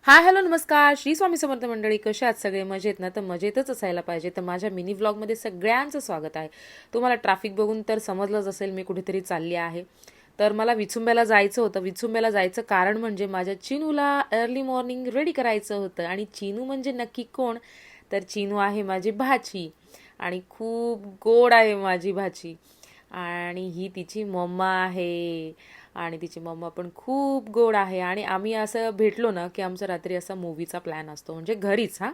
Hi hello नमस्कार. श्री स्वामी समर्थ मंडळी, कशा आहात सगळे? मजेत ना? तर मजेतच असायला पाहिजे. तर माझ्या मिनी व्लॉगमध्ये सगळ्यांचं स्वागत आहे. तुम्हाला ट्रॅफिक बघून तर समजलंच असेल मी कुठेतरी चालली आहे. तर मला विचुंब्याला जायचं होतं. विचुंब्याला जायचं कारण म्हणजे माझ्या चिनूला अर्ली मॉर्निंग रेडी करायचं होतं. आणि चिनू म्हणजे नक्की कोण? तर चिनू आहे माझी भाची आणि खूप गोड आहे माझी भाची. आणि ही तिची मम्मा आहे आणि तिची मम्मा पण खूप गोड आहे. आणि आम्ही असं भेटलो ना की आमचा रात्री असा मूवीचा प्लॅन असतो, म्हणजे घरीच हा.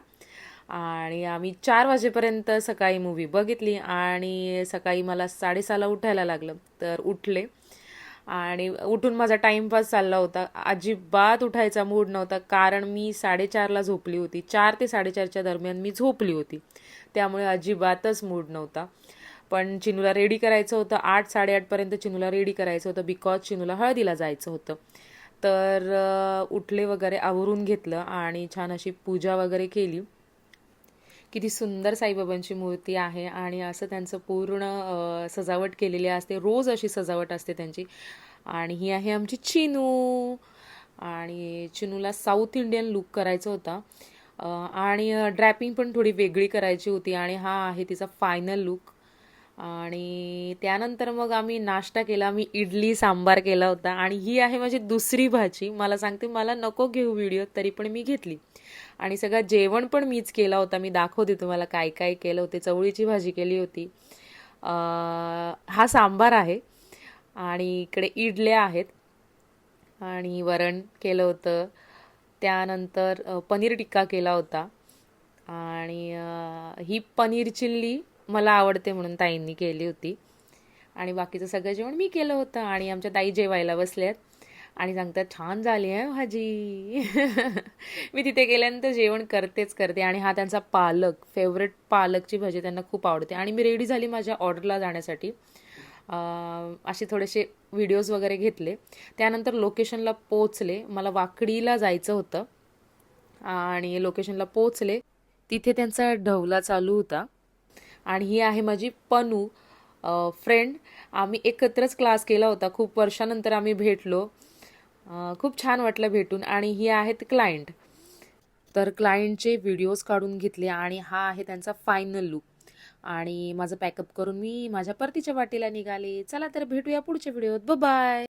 आणि आम्ही 4 वाजेपर्यंत सकाळी मूवी बघितली आणि सकाळी मला 6:30ला उठायला लागलं. तर उठले आणि उठून माझा टाइमपास चालला होता. अजिबात उठायचा मूड नव्हता कारण मी 4:30ला झोपली होती. 4 ते 4:30च्या दरम्यान मी झोपली होती, त्यामुळे अजिबातच मूड नव्हता. पण चिनूला रेडी करायचं होतं. 8-8:30पर्यंत चिनूला रेडी करायचं होतं बिकॉज चिनूला हळदीला जायचं होतं. तर उठले वगैरे, आवरून घेतलं आणि छान अशी पूजा वगैरे केली. किती सुंदर साईबाबांची मूर्ती आहे आणि असं त्यांचं पूर्ण सजावट केलेली असते. रोज अशी सजावट असते त्यांची. आणि ही आहे आमची चिनू. आणि चिनूला साऊथ इंडियन लुक करायचा होता. आणि ड्रॅपिंग पण थोडी वेगळी करायची होती. आणि हा आहे तिचा फायनल लुक. आणि त्यानंतर मग आम्ही नाश्ता केला. मी इडली सांबार केला होता. आणि ही आहे माझी दुसरी भाची. मला सांगते मला नको घेऊ व्हिडिओ, तरी पण मी घेतली. आणि सगळं जेवण पण मीच केला होता. मी दाखवते तुम्हाला काय काय केलं होते. चवळीची भाजी केली होती. हा सांबार आहे. आणि इकडे इडल्या आहेत. आणि वरण केलं होतं. त्यानंतर पनीर टिक्का केला होता. आणि ही पनीर चिल्ली मला आवडते म्हणून ताईंनी केली होती. आणि बाकीचं सगळं जेवण मी केलं होतं. आणि आमच्या ताई जेवायला बसल्यात आणि सांगतात छान झाली आहे भाजी. मी तिथे गेल्यानंतर जेवण करतेच करते. आणि हा त्यांचा पालक, फेवरेट पालकची भाजी त्यांना खूप आवडते. आणि मी रेडी झाली माझ्या ऑर्डरला जाण्यासाठी. असे थोडेसे व्हिडिओज वगैरे घेतले. त्यानंतर लोकेशनला पोचले. मला वाकडीला जायचं होतं आणि लोकेशनला पोचले. तिथे त्यांचा ढवला चालू होता. आणि ही आहे माझी पनू फ्रेंड. आम्ही एकत्रच क्लास केला होता. खूप वर्षानंतर आम्ही भेटलो. खूप छान वाटलं भेटून. आणि ही आहेत क्लायंट. तर क्लायंटचे व्हिडिओज काढून घेतले आणि हा आहे त्यांचा फायनल लुक. आणि माझं पॅकअप करून मी माझ्या परतीच्या वाटेला निघाले. चला तर भेटूया पुढच्या व्हिडिओत. बाय.